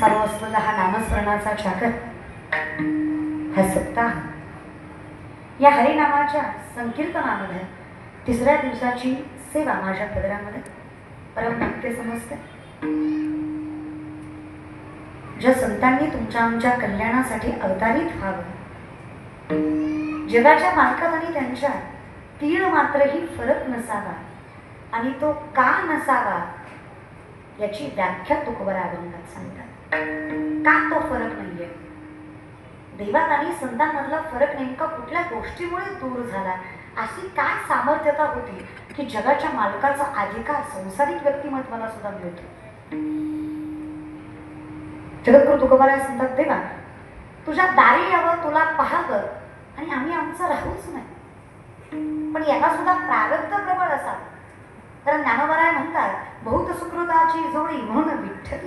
चालू असलेला हा नामस्मरणाचा चाकर, हा सप्ताह, या हरिनामाच्या संकीर्तनामध्ये तिसऱ्या दिवसाची सेवा माझ्या पदरामध्ये परम भक्ती समजते. ज्या संतांनी तुमच्या आमच्या कल्याणासाठी अवतारित व्हावं, जगाच्या मालकात आणि त्यांच्या तीळ मात्रही फरक नसावा, आणि तो का नसावा याची व्याख्या तुकोबरा अभंगात सांगतात. का तो फरक नाहीये? देवात आणि संतांमधला फरक नेमका कुठल्या गोष्टीमुळे दूर झाला? अशी काय सामर्थ्यता होती की जगाच्या मालकाचा अधिकार संसारिक व्यक्तिमत्वाला सुद्धा मिळतो? जगद्गुरु तुकोबरा सांगतात, देवा तुझ्या दारी यावं, तुला पाहावं, आणि आम्ही आमचं राहूच नाही. पण याला सुद्धा प्रारब्ध प्रबळ असावं. तर ज्ञानोबराय म्हणतात, बहुत सुकृताची जोडी म्हणून विठ्ठल